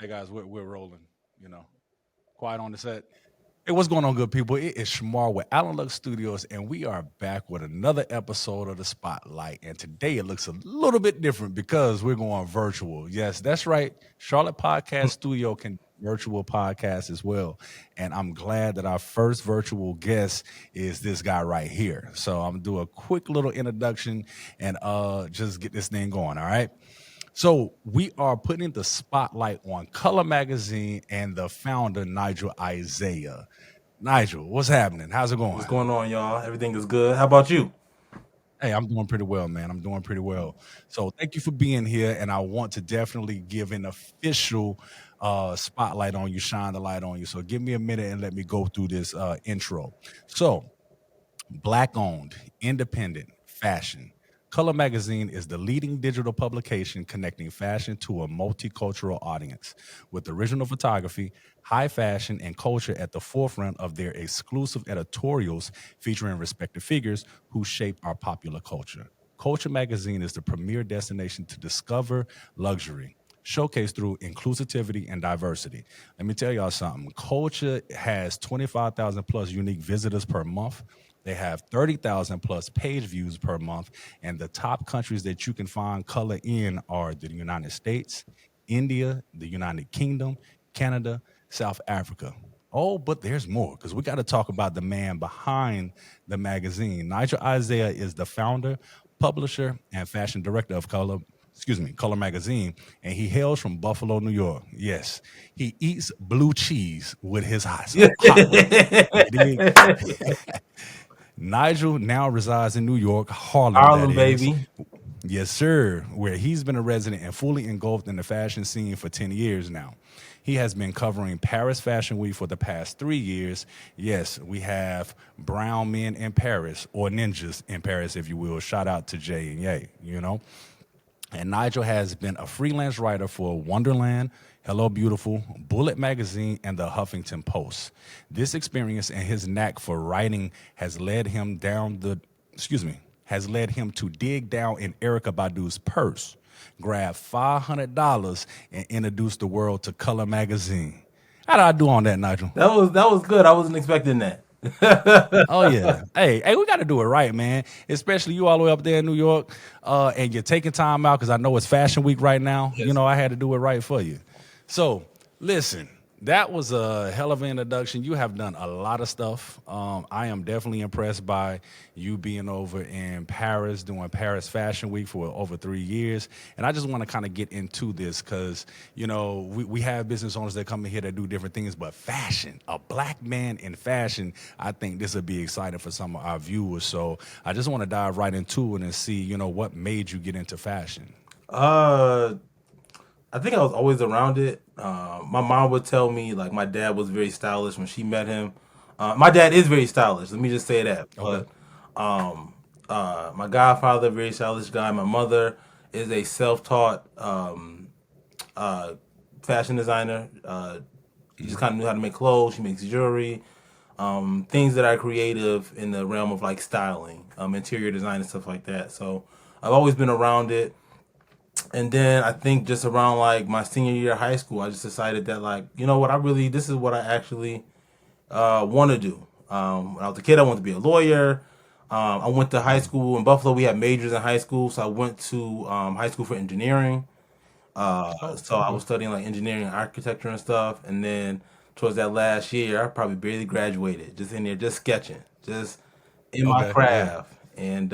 Hey guys, we're rolling. You know, quiet on the set. Hey, what's going on, good people? It is Shamar with Alan Lux Studios, and we are back with another episode of the Spotlight. And today it looks a little bit different because we're going virtual. Yes, that's right. Charlotte Podcast Studio can do virtual podcasts as well. And I'm glad that our first virtual guest is this guy right here. So I'm gonna do a quick little introduction and just get this thing going. All right. So we are putting the spotlight on Color Magazine and the founder, Nigel Isaiah. Nigel, what's happening? How's it What's going? going on, y'all? Everything is good. How about you? Hey, I'm doing pretty well, man. I'm doing pretty well. So thank you for being here. And I want to definitely give an official spotlight on you, shine the light on you. So give me a minute and let me go through this intro. So Black owned, independent fashion. Color Magazine is the leading digital publication connecting fashion to a multicultural audience with original photography, high fashion, and culture at the forefront of their exclusive editorials featuring respected figures who shape our popular culture. Culture Magazine is the premier destination to discover luxury, showcased through inclusivity and diversity. Let me tell y'all something. Culture has 25,000 plus unique visitors per month. They have 30,000 plus page views per month. And the top countries that you can find color in are the United States, India, the United Kingdom, Canada, South Africa. Oh, but there's more because we got to talk about the man behind the magazine. Nigel Isaiah is the founder, publisher, and fashion director of Color Magazine, and he hails from Buffalo, New York. Yes, he eats blue cheese with his hot with it. You dig? Nigel now resides in New York, Harlem, that Harlem, is. baby. Yes, sir, where he's been a resident and fully engulfed in the fashion scene for 10 years now. He has been covering Paris Fashion Week for the past 3 years. Yes, we have brown men in Paris, or ninjas in Paris, if you will. Shout out to Jay and Ye, you know. And Nigel has been a freelance writer for Wonderland, Hello Beautiful, Bullet Magazine, and the Huffington Post. This experience and his knack for writing has led him to dig down in Erica Badu's purse, grab $500, and introduce the world to Color Magazine. How did I do on that, Nigel? That was good. I wasn't expecting that. Oh yeah. Hey, we got to do it right, man. Especially you all the way up there in New York, and you're taking time out because I know it's Fashion Week right now. You Yes. know, I had to do it right for you. So, listen, that was a hell of an introduction. You have done a lot of stuff. I am definitely impressed by you being over in Paris, doing Paris Fashion Week for over 3 years. And I just want to kind of get into this because, we have business owners that come in here that do different things, but fashion, a black man in fashion, I think this would be exciting for some of our viewers. So I just want to dive right into it and see, what made you get into fashion. Uh, I think I was always around it. My mom would tell me like my dad was very stylish when she met him. My dad is very stylish. Let me just say that. Okay. But my godfather, very stylish guy. My mother is a self-taught uh, fashion designer. She just kind of knew how to make clothes. She makes jewelry. Things that are creative in the realm of like styling, interior design and stuff like that. So I've always been around it. And then I think just around like my senior year of high school, I just decided that like, you know what, this is what I actually want to do. When I was a kid, I wanted to be a lawyer. I went to high school in Buffalo. We had majors in high school, so I went to high school for engineering. Oh, So I okay. was studying like engineering and architecture and stuff. And then towards that last year, I probably barely graduated, just in there, just sketching, just in my Okay. Yeah. craft. And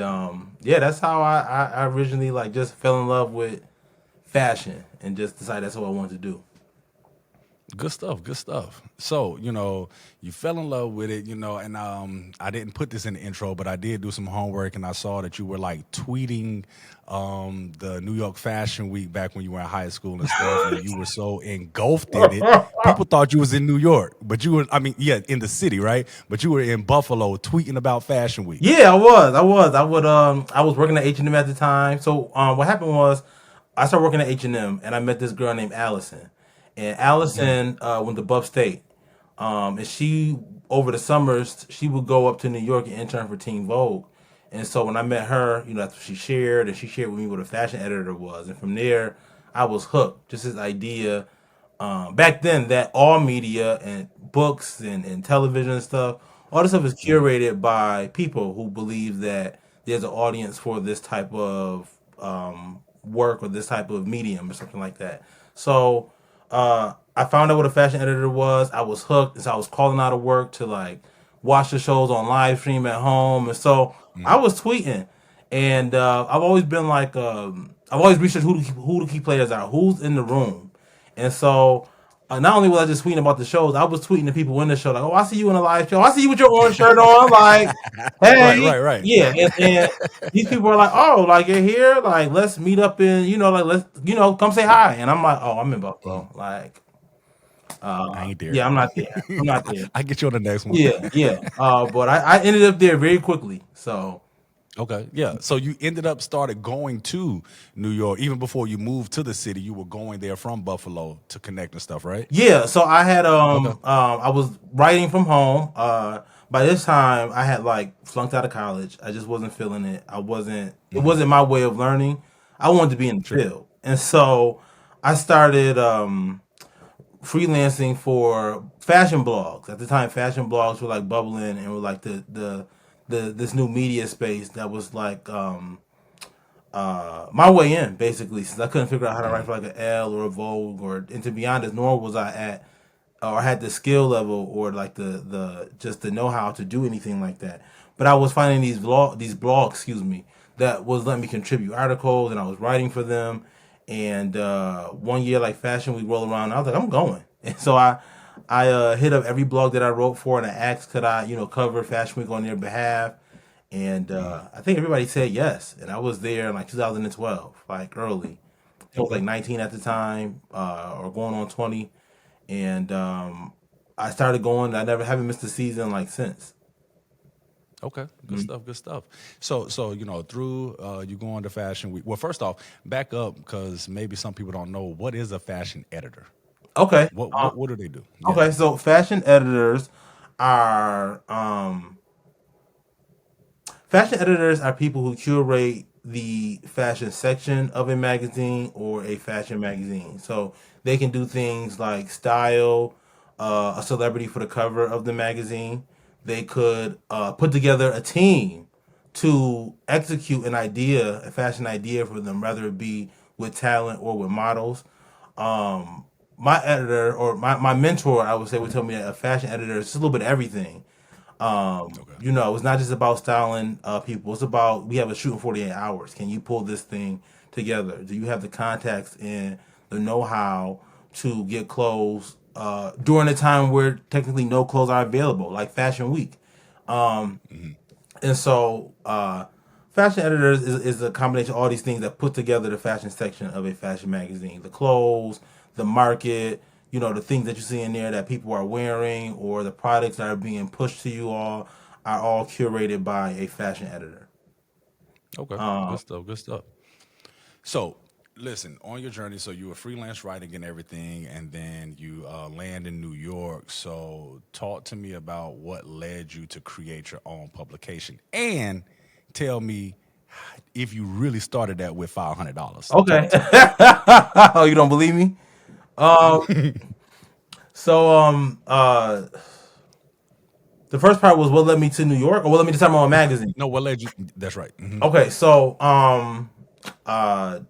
yeah, that's how I originally like just fell in love with fashion and just decided that's what I wanted to do. Good stuff, good stuff. So, you fell in love with it, and I didn't put this in the intro, but I did do some homework and I saw that you were like tweeting the New York Fashion Week back when you were in high school and stuff, and you were so engulfed in it. People thought you was in New York, but you were, I mean, yeah, in the city, right? But you were in Buffalo tweeting about Fashion Week. Yeah, I was working at H&M at the time. So what happened was I started working at H&M and I met this girl named Allison. And Mhm. Allison went to Buff State. And she over the summers she would go up to New York and intern for Teen Vogue. And so when I met her, that's what she shared, and she shared with me what a fashion editor was. And from there, I was hooked. Just this idea. back then that all media and books and television and stuff, all this stuff is Mm, curated by people who believe that there's an audience for this type of work or this type of medium or something like that. So I found out what a fashion editor was. I was hooked, and so I was calling out of work to like watch the shows on live stream at home, and so I mm. was tweeting. And I've always been like, I've always researched who the key players are, who's in the room, and so not only was I just tweeting about the shows, I was tweeting to people in the show like, "Oh, I see you in a live show. I see you with your orange shirt on." Like, Right, hey, right, right. yeah, and these people are like, "Oh, like you're here. Like, let's meet up in, like let's, come say hi." And I'm like, "Oh, I'm in Mm. Buffalo. Like, I ain't there. yeah, I'm not there. I'm not there. I get you on the next one. Yeah, yeah." But I ended up there very quickly. So Okay, yeah. So you ended up started going to New York even before you moved to the city. You were going there from Buffalo to connect and stuff, right? yeah, so I had Okay. I was writing from home. By this time I had like flunked out of college. I just wasn't feeling it. It Hmm. wasn't my way of learning. I wanted to be in the Sure. field. And so I started freelancing for fashion blogs. At the time fashion blogs were like bubbling and were like the this new media space that was like my way in basically, since I couldn't figure out how to write Hmm. for like an L or a Vogue, or and to be honest, nor was I at or had the skill level or like the just the know how to do anything like that. But I was finding these blogs, excuse me, that was letting me contribute articles, and I was writing for them. And one year, like Fashion Week rolled around, and I was like, I'm going. And so I hit up every blog that I wrote for, and I asked could I cover Fashion Week on their behalf. And I think everybody said yes, and I was there in like 2012, like early. I was Okay. like 19 at the time, or going on 20, and I started going. I never haven't missed a season like since. Okay. Good Mhm. stuff. Good stuff. So through you going to Fashion Week. Well, first off, back up because maybe some people don't know what is a fashion editor. Okay, What do they do? Yeah. okay. So fashion editors are people who curate the fashion section of a magazine or a fashion magazine. So they can do things like style a celebrity for the cover of the magazine. They could put together a team to execute a fashion idea for them, whether it be with talent or with models. My editor or my mentor, I would say, would tell me that a fashion editor is just a little bit of everything. Okay. It's not just about styling people. It's about we have a shoot in 48 hours. Can you pull this thing together? Do you have the contacts and the know-how to get clothes during a time where technically no clothes are available, like Fashion Week? Hmm. And so, fashion editors is a combination of all these things that put together the fashion section of a fashion magazine. The clothes, the market, the things that you see in there that people are wearing, or the products that are being pushed to you all are all curated by a fashion editor. Okay. Good stuff. Good stuff. So, listen, on your journey, so you were freelance writing and everything, and then you land in New York. So, talk to me about what led you to create your own publication, and tell me if you really started that with $500. Okay. Talk to me. Oh, you don't believe me? Um, so, the first part was what led me to New York, or what led me to start my own magazine. No, what led you? That's right. Hmm. Okay, so uh,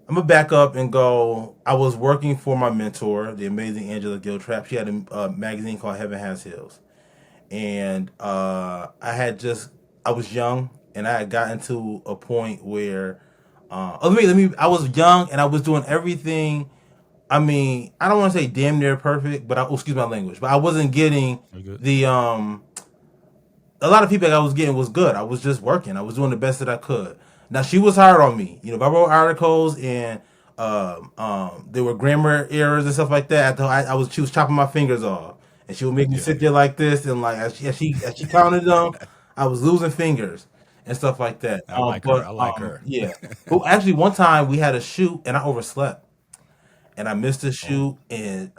I'm gonna back up and go. I was working for my mentor, the amazing Angela Giltrap. She had a magazine called Heaven Has Hills, and I was young, and I had gotten to a point where, I was young and I was doing everything. I mean, I don't want to say damn near perfect, but excuse my language, but I wasn't getting You good? the a lot of feedback I was getting was good. I was just working. I was doing the best that I could. Now she was hard on me. If I wrote articles and there were grammar errors and stuff like that, she was chopping my fingers off, and she would make me Yeah. sit there like this, and like as she counted them, I was losing fingers and stuff like that. I like her. I like her. Yeah. But actually, one time we had a shoot and I overslept and I missed the Oh. shoot, and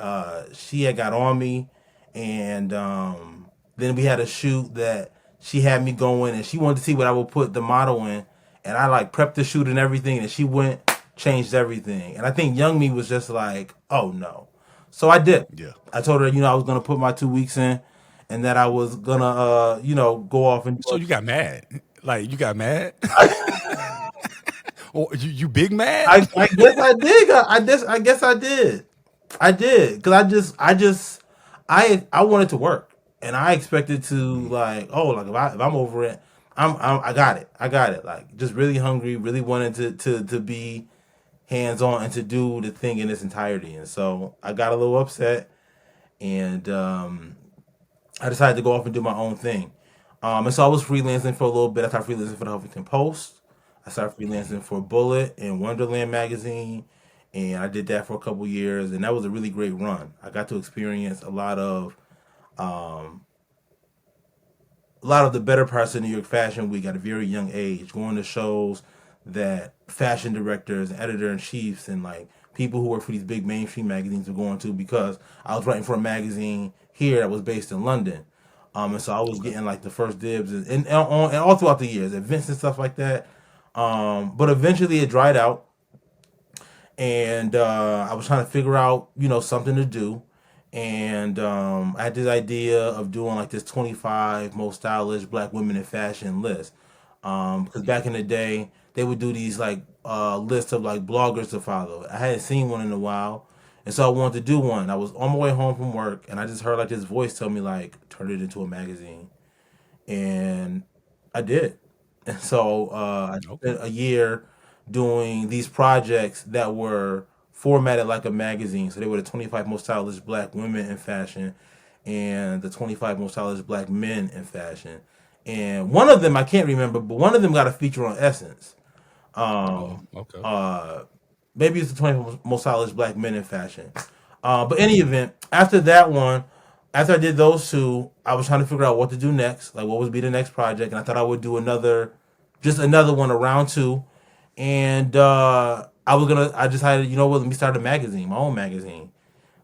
she had got on me, and then we had a shoot that she had me going, and she wanted to see what I would put the model in, and I like prepped the shoot and everything, and she went changed everything. And I think young me was just like, oh no. So I did. Yeah. I told her, I was gonna put my 2 weeks in, and that I was gonna, go off and So do you got mad? Like you got mad? it. Or you big mad? I guess I did. I guess I did. I did because I wanted to work, and I expected to, Mhm. like, oh, like if I'm over it, I got it. I got it. Like, just really hungry, really wanted to be hands on and to do the thing in its entirety. And so I got a little upset, and I decided to go off and do my own thing. And so I was freelancing for a little bit. I started freelancing for the Huffington Post. I started Mhm. freelancing for Bullet and Wonderland magazine, and I did that for a couple years, and that was a really great run. I got to experience a lot of the better parts of New York Fashion Week at a very young age, going to shows that fashion directors and editor in chiefs and like people who work for these big mainstream magazines were going to, because I was writing for a magazine here that was based in London. And so I was Okay. getting like the first dibs and all throughout the years, events and stuff like that. But eventually it dried out, and I was trying to figure out, something to do. And I had this idea of doing like this 25 most stylish black women in fashion list. Because back in the day, they would do these like lists of like bloggers to follow. I hadn't seen one in a while, and so I wanted to do one. I was on my way home from work, and I just heard like this voice tell me like, turn it into a magazine, and I did. And so I Okay. spent a year doing these projects that were formatted like a magazine. So they were the 25 most stylish black women in fashion and the 25 most stylish black men in fashion. And one of them I can't remember, but one of them got a feature on Essence. Oh, Um, okay. uh, Maybe it's the 20 most stylish black men in fashion. But any event, after that one, after I did those two, I was trying to figure out what to do next, like what would be the next project, and I thought I would do just another one, around two, and I decided, what, let me start a magazine, my own magazine,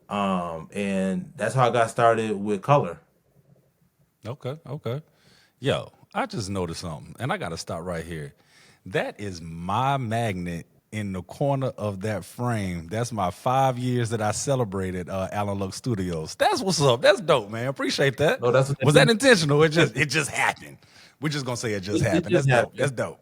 and that's how I got started with Color. Okay. Okay. Yo, I just noticed something, and I got to stop right here. That is my magnet in the corner of that frame. That's my 5 years that I celebrated Alan Lux Studios. That's what's up. That's dope, man. Appreciate that. No, that's what Was that intentional? It just happened. We're just gonna say it just it happened. That's just dope. happened. That's dope.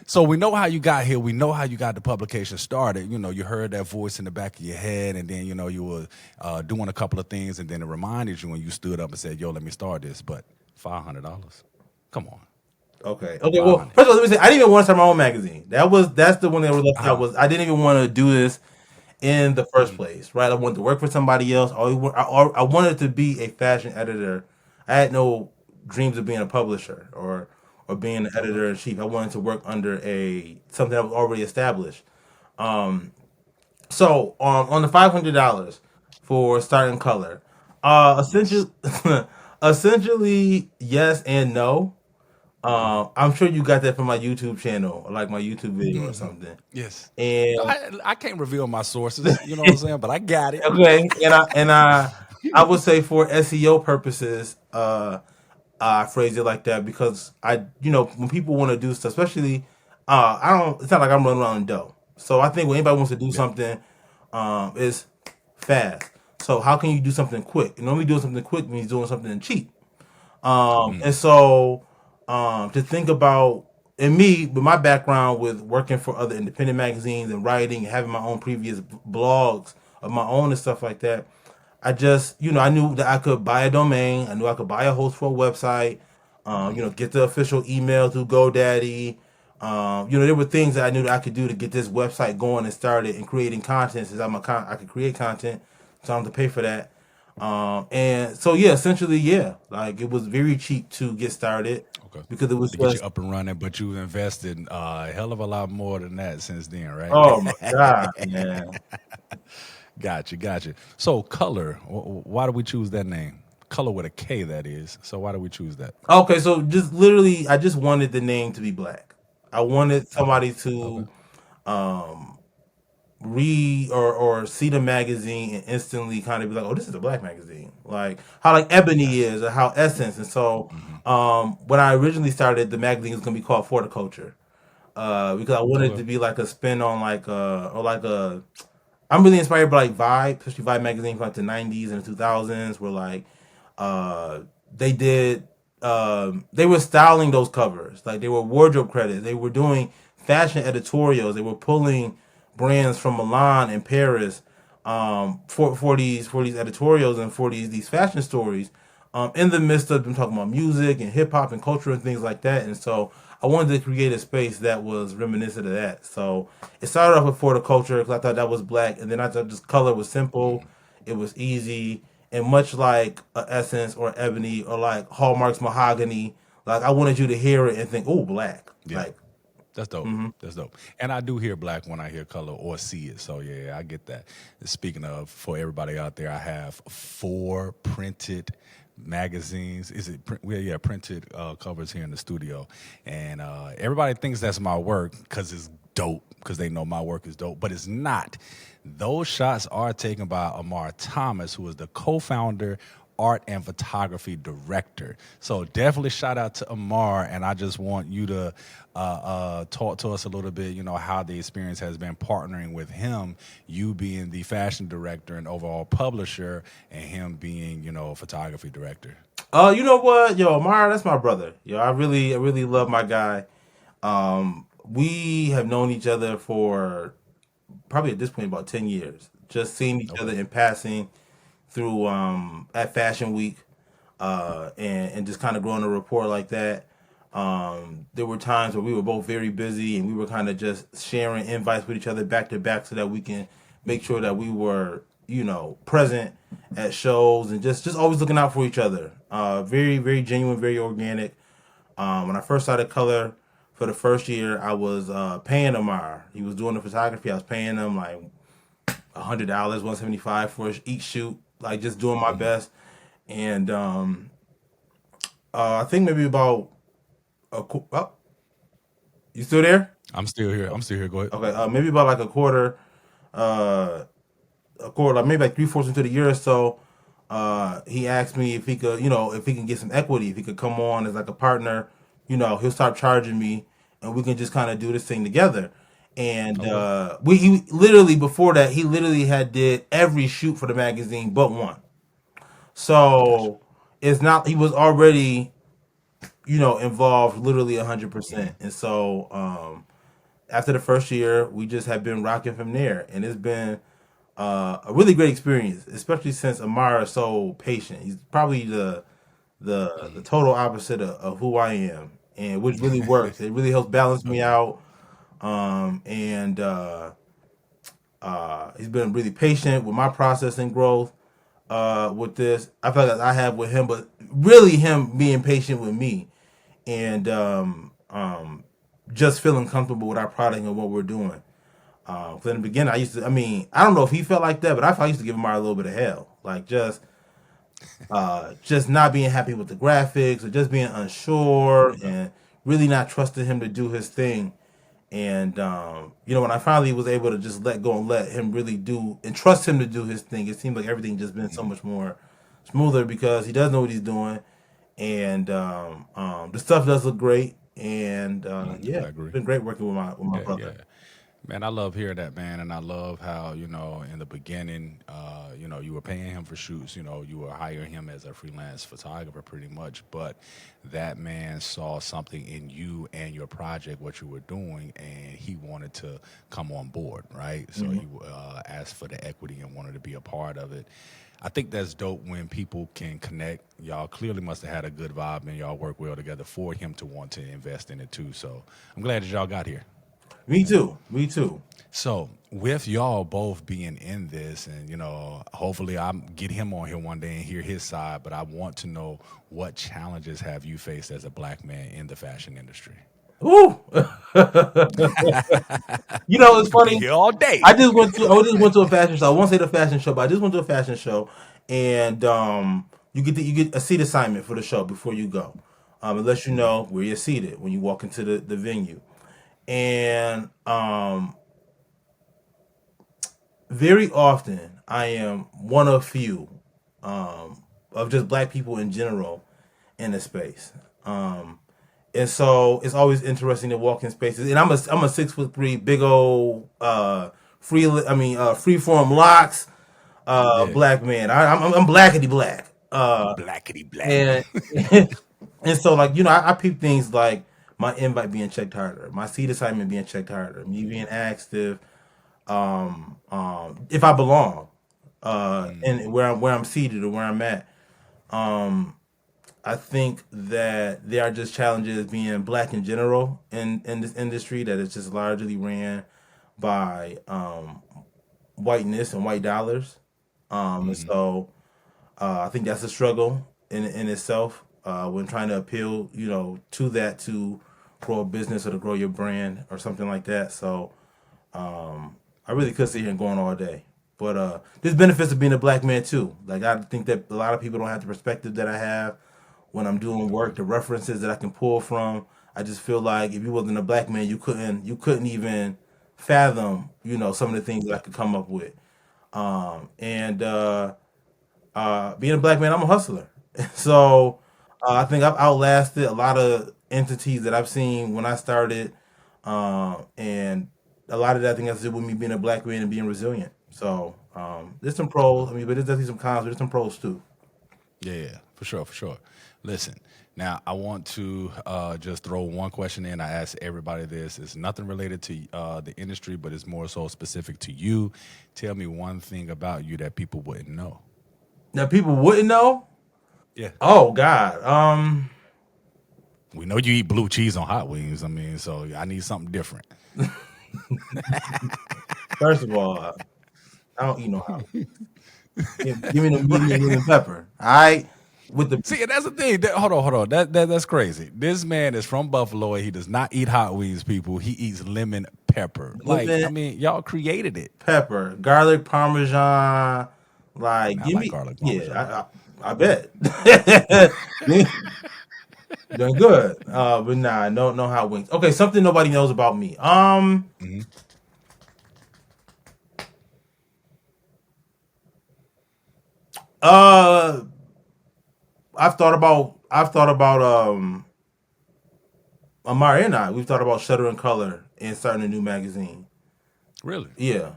So we know how you got here. We know how you got the publication started. You heard that voice in the back of your head, and then you were doing a couple of things, and then it reminded you, and you stood up and said, "Yo, let me start this." But $500, come on, Okay. Okay. five Well, hundred. first of all, let me say I didn't even want to start my own magazine. That's the one that was left out. Uh-huh. Was I didn't even want to do this in the first Mhm. place, right? I wanted to work for somebody else. I wanted to be a fashion editor. I had no dreams of being a publisher or being an Okay. editor in chief. I wanted to work under a something that was already established. So on the $500 for starting Color, Yes. essentially, essentially yes and no. I'm sure you got that from my YouTube channel or like my YouTube video or Hmm. something. Yes. And I can't reveal my sources. You know what I'm saying? But I got it. okay, I would say for SEO purposes, I phrase it like that because when people want to do stuff, especially I don't. It's not like I'm running around in dough. So I think when anybody wants to do Yeah. something, it's fast. So how can you do something quick? And normally doing something quick means doing something cheap. And Mm. so to think about, and me with my background with working for other independent magazines and writing and having my own previous blogs of my own and stuff like that, I just, I knew that I could buy a domain. I knew I could buy a host for a website. Get the official email through GoDaddy. There were things that I knew that I could do to get this website going and started and creating content. Since I could create content, so I don't have to pay for that. And so yeah, essentially yeah, like it was very cheap to get started Okay. because it was To get you just, up and running, but you've invested a hell of a lot more than that since then, right? oh my god, man. Gotcha, gotcha. So, color. Why do we choose that name? Color with a K, that is. So, why do we choose that? Okay, so just literally, I just wanted the name to be black. I wanted Okay. somebody Okay. to read or see the magazine and instantly kind of be like, "Oh, this is a black magazine." Like how like Ebony Gotcha. is, or how Essence. And so, Hmm. when I originally started, the magazine was gonna be called For the Culture. because I wanted Okay. to be like a spin on like or like a. I'm really inspired by like Vibe, especially Vibe magazine from like the '90s and the 2000s, where like uh, they did they were styling those covers, like they were wardrobe credits, they were doing fashion editorials, they were pulling brands from Milan and Paris for these editorials and for these fashion stories in the midst of them talking about music and hip hop and culture and things like that. And so I wanted to create a space that was reminiscent of that. So it started off with for the culture because I thought that was black, and then I thought this color was simple, it was easy, and much like Essence or Ebony or like Hallmark's Mahogany, like I wanted you to hear it and think, "Oh, black!" Yeah. Like, That's dope. mm-hmm. That's dope. And I do hear black when I hear color or see it. So yeah, I get that. Speaking of, for everybody out there, I have 4 printed magazines. Is it? Well, yeah, printed covers here in the studio, and everybody thinks that's my work because it's dope. Because they know my work is dope, but it's not. Those shots are taken by Amar Thomas, who is the co-founder, art and photography director. So definitely shout out to Amar, and I just want you to talk to us a little bit. You know how the experience has been partnering with him, you being the fashion director and overall publisher, and him being photography director. You know what, yo, Mara, that's my brother. Yo, I really love my guy. We have known each other for probably at this point about 10 years. Just seeing each other Okay. in passing through at Fashion Week, and just kind of growing a rapport like that. There were times where we were both very busy and we were kind of just sharing invites with each other back to back so that we can make sure that we were, present at shows and just always looking out for each other. Very, very genuine, very organic. When I first started Color for the first year, I was paying Amar. He was doing the photography. I was paying him like $100, 175 for each shoot, like just doing my Hmm. best. And I think maybe about oh, you still there? I'm still here. I'm still here. Go ahead. Okay, maybe about like uh, a quarter, like maybe like three-fourths into the year or so. He asked me if he could, if he can get some equity, if he could come on as like a partner. He'll start charging me, and we can just kind of do this thing together. And Okay. he literally before that he literally had did every shoot for the magazine but one. Gotcha. So it's not he was already involved literally 100%. And so after the first year, we just have been rocking from there, and it's been a really great experience, especially since Amara is so patient. He's probably the total opposite of who I am, and which really works. It really helps balance me Okay. out. And he's been really patient with my process and growth. With this, I feel like I have with him, but really him being patient with me, and just feeling comfortable with our product and what we're doing. 'Cause in the beginning, I don't know if he felt like that, but I felt I used to give him a little bit of hell, like just not being happy with the graphics or just being unsure Okay. and really not trusting him to do his thing. And when I finally was able to just let go and let him really do and trust him to do his thing, it seemed like everything just been so Mhm. much more smoother because he does know what he's doing, and the stuff does look great. And yeah, I it's agree. been great working with my Yeah, brother. yeah. Man, I love hearing that, man, and I love how in the beginning, you were paying him for shoots. You were hiring him as a freelance photographer, pretty much. But that man saw something in you and your project, what you were doing, and he wanted to come on board, right? So Mhm. he asked for the equity and wanted to be a part of it. I think that's dope when people can connect. Y'all clearly must have had a good vibe and y'all work well together for him to want to invest in it too. So I'm glad that y'all got here. Me too. Me too. So, with y'all both being in this, and hopefully I get him on here one day and hear his side. But I want to know, what challenges have you faced as a black man in the fashion industry? Woo! It's We could be funny. here all day. I just went to a fashion show. I won't say the fashion show, but I just went to a fashion show, and you get a seat assignment for the show before you go. It lets you Hmm. know where you're seated when you walk into the venue, and very often I am one of few of just black people in general in the space. Um, And so it's always interesting to walk in spaces. And I'm a 6'3", big old free form locks Yeah. black man. I'm blackety black. Blackety black. And and so like I peep things like my invite being checked harder, my seat assignment being checked harder, me being asked if I belong Mm, and where I'm seated or where I'm at. I think that there are just challenges being black in general in this industry that is just largely ran by whiteness and white dollars. And mhm. so I think that's a struggle in itself when trying to appeal, to that to grow a business or to grow your brand or something like that. So I really could sit here and go on all day. But there's benefits of being a black man too. Like I think that a lot of people don't have the perspective that I have when I'm doing work, the references that I can pull from. I just feel like if you wasn't a black man, you couldn't even fathom, some of the things that I Yeah. could come up with. And being a black man, I'm a hustler. So I think I've outlasted a lot of entities that I've seen when I started, and a lot of that I think has to do with me being a black man and being resilient. So there's some pros. I mean, but there's definitely some cons, but there's some pros too. Yeah, yeah, for sure, for sure. Listen, now I want to just throw one question in. I ask everybody this. It's nothing related to the industry, but it's more so specific to you. Tell me one thing about you that people wouldn't know. Now people wouldn't know. Yeah. Oh God. We know you eat blue cheese on hot wings. I mean, so I need something different. First of all, I don't eat no hot. Give me the medium Right. lemon pepper. All right, with the See, and that's the thing. Hold on, hold on. That's crazy. This man is from Buffalo. And he does not eat hot wings, people. He eats lemon pepper. Like, I lemon mean, y'all created it. pepper, garlic parmesan. Like, I give like me, garlic parmesan. yeah, I bet. Doing good. But nah, no hot wings. Okay, something nobody knows about me. Mhm. Uh, I've thought about Amari and I. We've thought about shuttering color and starting a new magazine. Really? Yeah.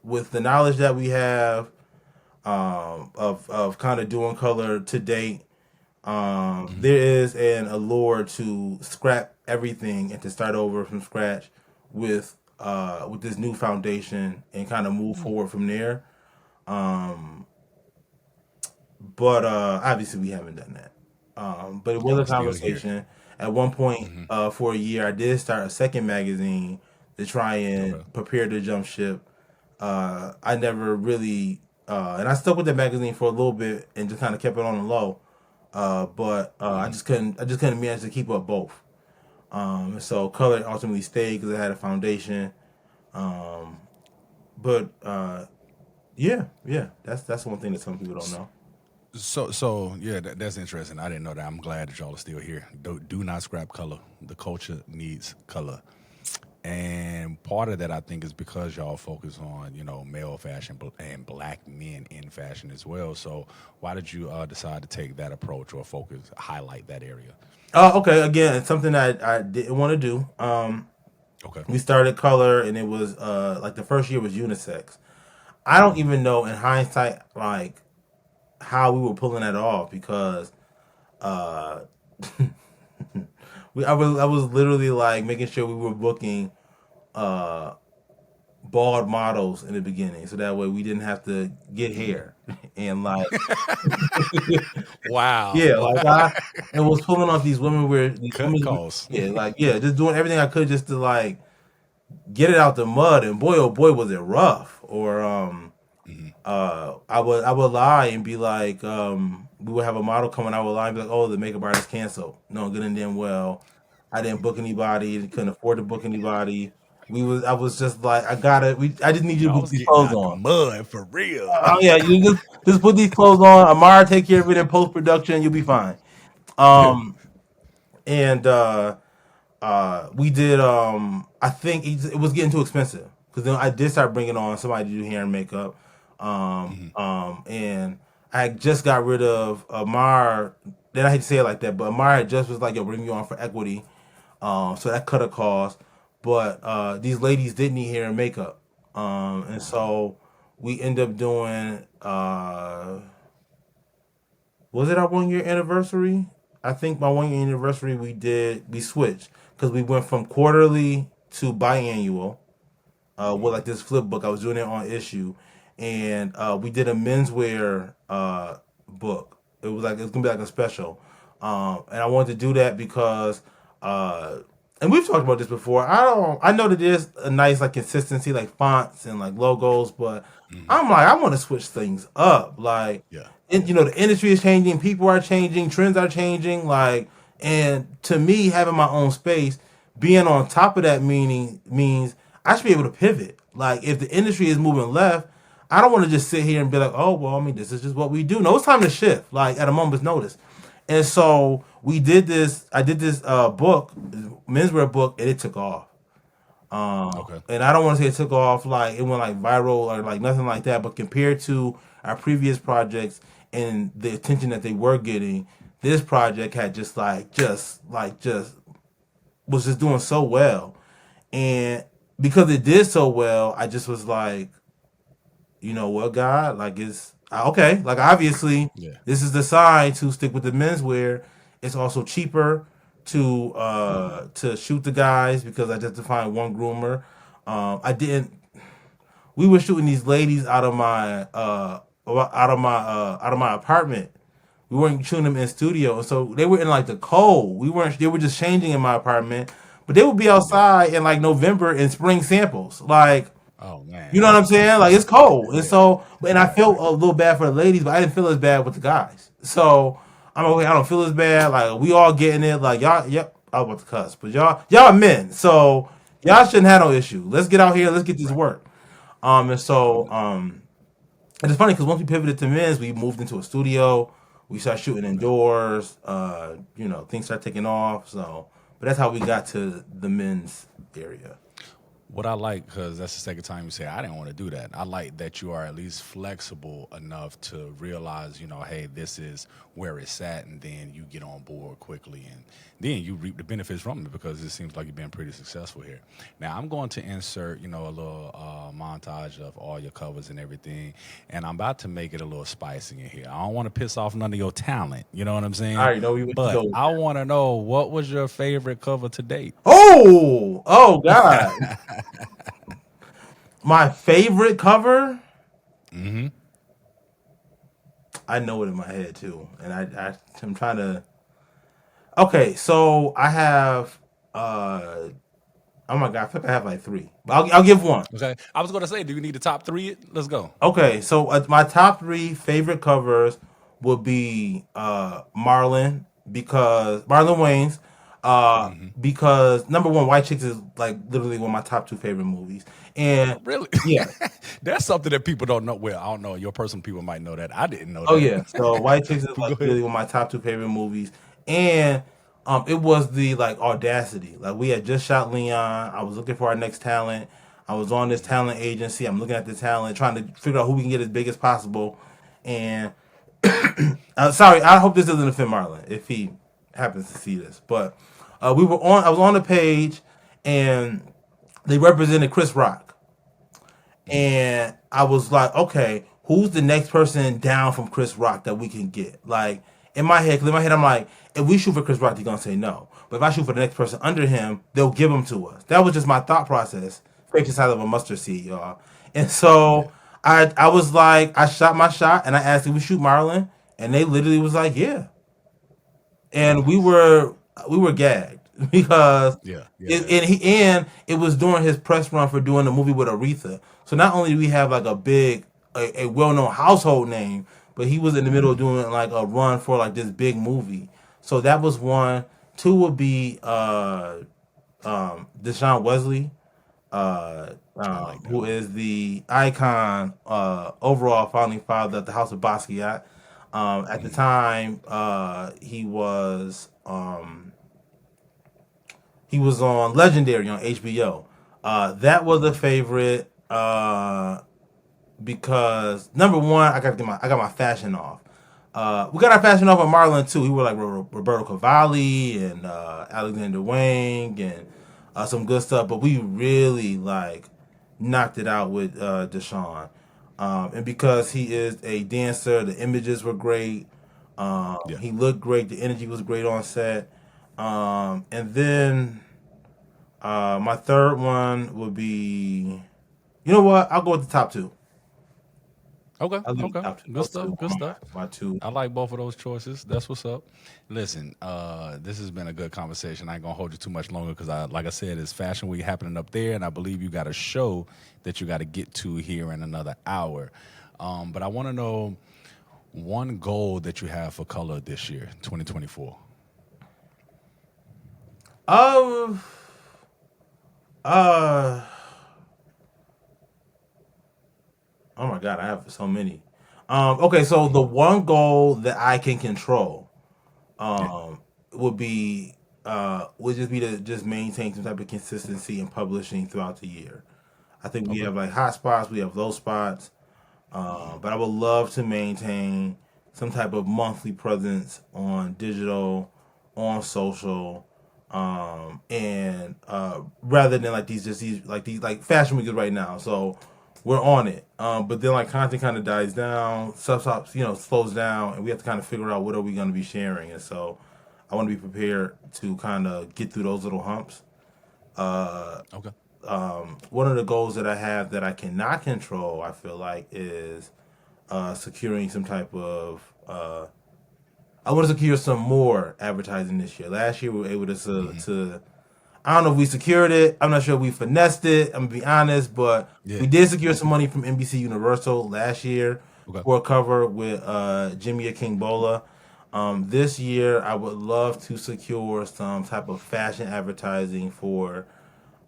With the knowledge that we have, of kind of doing color to date, Mhm. there is an allure to scrap everything and to start over from scratch with this new foundation and kind of move Mm. forward from there. But obviously we haven't done that. But it was a Y'all still here. conversation. At one point, Hmm. for a year, I did start a second magazine to try Okay. and prepare to jump ship. I never really, and I stuck with that magazine for a little bit and just kind of kept it on the low. But Hmm. I just couldn't manage to keep up both. So color ultimately stayed because it had a foundation. Um, but yeah, yeah, that's one thing that some people don't know. So yeah, that's interesting. I didn't know that. I'm glad that y'all are still here. Do not scrap color. The culture needs color. And part of that, I think, is because y'all focus on male fashion and black men in fashion as well. So why did you decide to take that approach or focus highlight that area? Okay, again, it's something that I didn't want to do. Okay. We started color, and it was like the first year was unisex. I don't Hmm. even know in hindsight like how we were pulling that off because uh, I was literally like making sure we were booking uh, bald models in the beginning, so that way we didn't have to get hair and like Wow. yeah, like I and was pulling off these Cut women, costs. yeah, like yeah, just doing everything I could just to like get it out the mud, and boy, oh boy, was it rough. Or Hmm. I would lie and be like, we would have a model coming. I would lie and be like, oh, the makeup artist canceled. No, good and damn well, I didn't book anybody. Couldn't afford to book anybody. I was just like, I just need you to Y'all put was these getting clothes out the on. mud for real. Oh yeah, you just put these clothes on. Amara take care of it in post production. You'll be fine. Um, and we did I think it was getting too expensive because then I did start bringing on somebody to do hair and makeup. Hmm. And I just got rid of Amar then I hate to say it like that, but Amari just was like, "Yo, bring you on for equity," so that cut a cost. But these ladies did need hair and makeup, and so we end up doing. Was it our 1 year anniversary? I think my 1 year anniversary we switched because we went from quarterly to biannual with like this flip book. I was doing it on issue, and we did a menswear book. It was like it's gonna be like a special, and I wanted to do that because, and we've talked about this before. I know that there's a nice like consistency, like fonts and like logos, but Hmm. I'm like I want to switch things up, like. Yeah. And, you know, the industry is changing, people are changing, trends are changing, like, and to me having my own space, being on top of that means I should be able to pivot. Like if the industry is moving left, I don't want to just sit here and be like, oh well, I mean, this is just what we do. No, it's time to shift, like at a moment's notice. And so we did this. I did this book, menswear book, and it took off. Okay. And I don't want to say it took off like it went like viral or like nothing like that, but compared to our previous projects and the attention that they were getting, this project had just was just doing so well. And because it did so well, I just was like, you know what, God, like it's okay. Like obviously, Yeah. this is the sign to stick with the menswear. It's also cheaper to shoot the guys because I just to find one groomer. I didn't. We were shooting these ladies out of my apartment. We weren't shooting them in studio, and so they were in like the cold. We weren't. They were just changing in my apartment, but they would be Yeah. outside in like November in spring samples. Like Oh you man. know what I'm saying? Like it's cold, and Yeah. so and I Right. felt Right. a little bad for the ladies, but I didn't feel as bad with the guys. So I'm okay. I don't feel as bad. Like we all getting it. Like y'all, yep. I was about to cuss, but y'all are men, so y'all shouldn't have no issue. Let's get out here. Let's get this Right. work. And it's funny because once we pivoted to men's, we moved into a studio. We started shooting Okay. indoors. You know, things started taking off. So, but that's how we got to the men's area. What I like, because that's the second time you say I didn't want to do that. I like that you are at least flexible enough to realize, hey, this is where it's at, and then you get on board quickly, and then you reap the benefits from it because it seems like you've been pretty successful here. Now I'm going to insert, a little montage of all your covers and everything, and I'm about to make it a little spicy in here. I don't want to piss off none of your talent. You know what I'm I saying? already know we to But go with I that. want to know what was your favorite cover to date. Oh God. My favorite cover. Hmm. I know it in my head too, and I'm trying to. Okay, so I have. Oh my God, I think I have like three. But I'll give one. Okay. I was going to say, do you need the top three? Let's go. Okay, so my top three favorite covers would be Marlon because Marlon Wayne's Hmm. because number one, White Chicks is like literally one of my top two favorite movies, and Really? yeah, That's something that people don't know. Well, I don't know. Your personal people might know that. I didn't know oh that. yeah, so White Chicks is But like go really ahead. one of my top two favorite movies, and it was the like audacity. Like we had just shot Leon. I was looking for our next talent. I was on this Hmm. talent agency. I'm looking at the talent, trying to figure out who we can get as big as possible. And sorry, I hope this doesn't offend Marlon if he happens to see this. But we were on. I was on the page, and they represented Chris Rock. Hmm. And I was like, okay, who's the next person down from Chris Rock that we can get? Like in my head, because in my head I'm like, if we shoot for Chris Rock, they're gonna say no. But if I shoot for the next person under him, they'll give him to us. That was just my thought process. Fake the size of a mustard seed, y'all. And so Yeah. I was like, I shot my shot and I asked if we shoot Marlon, and they literally was like, yeah. And we Nice. were we were gagged because Yeah. it, Yeah. and it was during his press run for doing the movie with Aretha. So not only do we have like a well known household name, but he was in the middle of Hmm. doing like a run for like this big movie. So that was one. Two would be Deshaun Wesley, I like that who one. is the icon, overall founding father of the House of Basquiat. At the Hmm. time, he was on Legendary on HBO. That was a Hmm. favorite because number one, I got my fashion off. We got our fashion off with Marlon too. He wore like Roberto Cavalli and Alexander Wang and some good stuff. But we really like knocked it out with Deshaun. And because he is a dancer, the images were great. Yeah. He looked great. The energy was great on set. And then my third one would be, you know what? I'll go with the top two. Okay. I'll leave the Okay. top two. Good Those stuff. two Good are stuff. my two. I like both of those choices. That's what's up. Listen, this has been a good conversation. I ain't gonna hold you too much longer because like I said, it's Fashion Week happening up there, and I believe you got a show that you got to get to here in another hour. But I want to know one goal that you have for color this year, 2024. Um, uh, oh my God, I have so many. Okay, so the one goal that I can control, Yeah. would be, would just be to just maintain some type of consistency in publishing throughout the year. I think we Okay. have like hot spots, we have low spots, but I would love to maintain some type of monthly presence on digital, on social, and rather than like these like fashion week is right now. So we're on it, but then like content kind of dies down, stuff stops, slows down, and we have to kind of figure out what are we going to be sharing. And so I want to be prepared to kind of get through those little humps. Okay. One of the goals that I have that I cannot control, I feel like, is securing some type of. I want to secure some more advertising this year. Last year we were able to. I don't know if we secured it. I'm not sure if we finessed it. I'm gonna be honest, but Yeah. we did secure some money from NBC Universal last year Okay. for a cover with Jimmy King Bola. This year, I would love to secure some type of fashion advertising for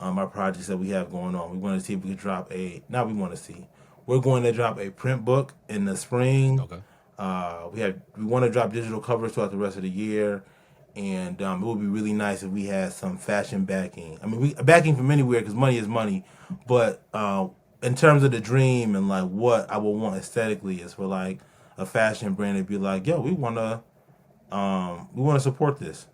our projects that we have going on. We want to see if we could drop a. Now we want to see. We're going to drop a print book in the spring. Okay. We want to drop digital covers throughout the rest of the year, and it would be really nice if we had some fashion backing. I mean, backing from anywhere because money is money, but in terms of the dream and like what I would want aesthetically is for like a fashion brand to be like, yo, we want to support this.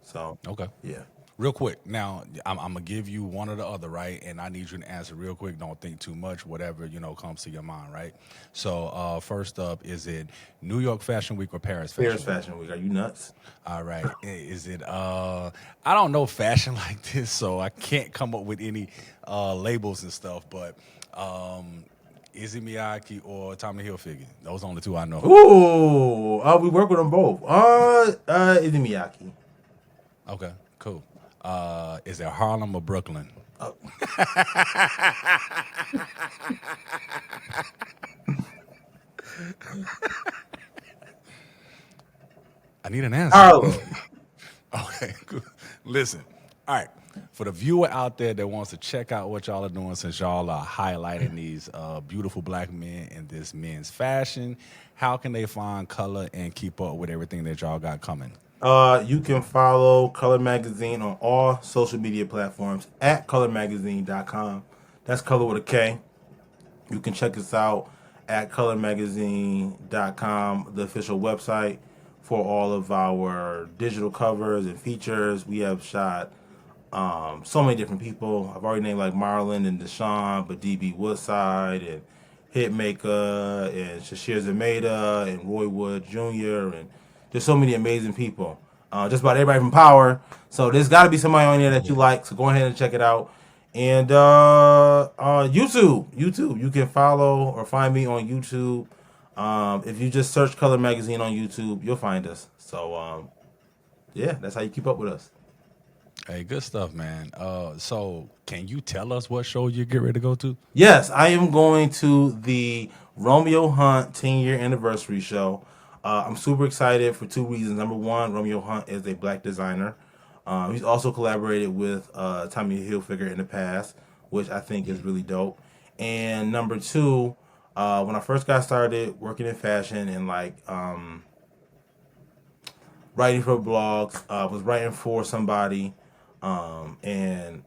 So Okay. yeah. Real quick. Now, I'm gonna give you one or the other, right? And I need you to answer real quick. Don't think too much. Whatever comes to your mind, right? So, first up, is it New York Fashion Week or Paris Paris Fashion Week? Fashion Week. Are you nuts? All right. Is it? I don't know fashion like this, so I can't come up with any labels and stuff. But is it Miyake or Tommy Hilfiger? Those are the only two I know. Ooh, we work with them both. Is it Miyaki? Okay. Cool. Is it Harlem or Brooklyn? Uh, I need an answer. Harlem. Okay, good. Listen. All right. For the viewer out there that wants to check out what y'all are doing, since y'all are highlighting these beautiful black men in this men's fashion, how can they find color and keep up with everything that y'all got coming? You can follow Color Magazine on all social media platforms at colormagazine.com. That's color with a K. You can check us out at colormagazine.com, the official website for all of our digital covers and features. We have shot so many different people. I've already named like Marlon and Deshaun, but DB Woodside and Hitmaker and Shashir Zameda and Roy Wood Jr. and there's so many amazing people. Just about everybody from Power. So there's got to be somebody on there that you Yeah. like. So go ahead and check it out. And YouTube, you can follow or find me on YouTube. If you just search Color Magazine on YouTube, you'll find us. So yeah, that's how you keep up with us. Hey, good stuff, man. So can you tell us what show you get ready to go to? Yes, I am going to the Romeo Hunt 10-year anniversary show. I'm super excited for two reasons. Number one, Romeo Hunt is a black designer. He's also collaborated with Tommy Hilfiger in the past, which I think is really dope. And number two, when I first got started working in fashion and like writing for blogs, was writing for somebody, and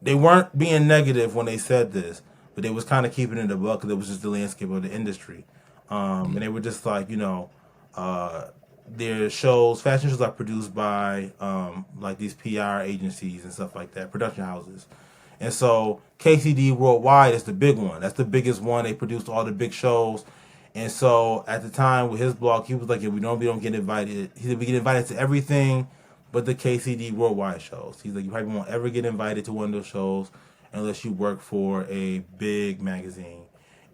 they weren't being negative when they said this, but they was kind of keeping it a buck because it was just the landscape of the industry. And they were just like, their shows, fashion shows are produced by like these PR agencies and stuff like that, production houses. And so KCD Worldwide is the big one. That's the biggest one. They produced all the big shows. And so at the time with his blog, he was like, yeah, we normally don't get invited. He said we get invited to everything but the KCD Worldwide shows. He's like, you probably won't ever get invited to one of those shows unless you work for a big magazine.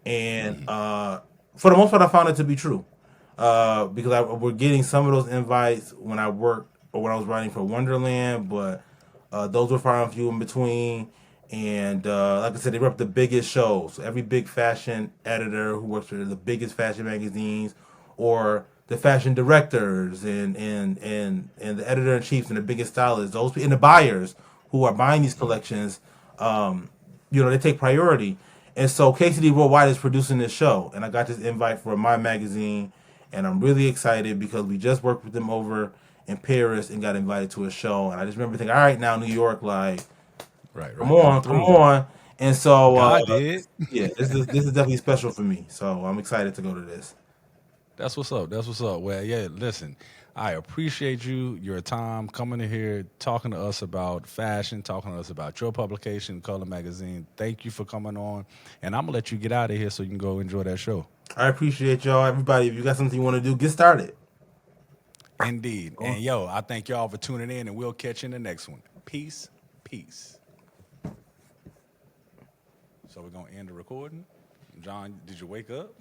And for the most part, I found it to be true because we're getting some of those invites when I worked or when I was writing for Wonderland, but those were far and few in between. And like I said, they rep the biggest shows. Every big fashion editor who works for the biggest fashion magazines, or the fashion directors and the editor in chiefs and the biggest stylists, those and the buyers who are buying these collections, they take priority. And so KCD Worldwide is producing this show, and I got this invite for my magazine, and I'm really excited because we just worked with them over in Paris and got invited to a show. And I just remember thinking, all right, now New York, like, Right, come right. Come on, come through. on. And so, God did. yeah, this is definitely special for me. So I'm excited to go to this. That's what's up. That's what's up. Well, yeah, listen, I appreciate your time coming in here, talking to us about fashion, talking to us about your publication, Color Magazine. Thank you for coming on. And I'm going to let you get out of here so you can go enjoy that show. I appreciate y'all, everybody. If you got something you want to do, get started. Indeed. And yo, I thank y'all for tuning in, and we'll catch you in the next one. Peace. Peace. So we're going to end the recording. John, did you wake up?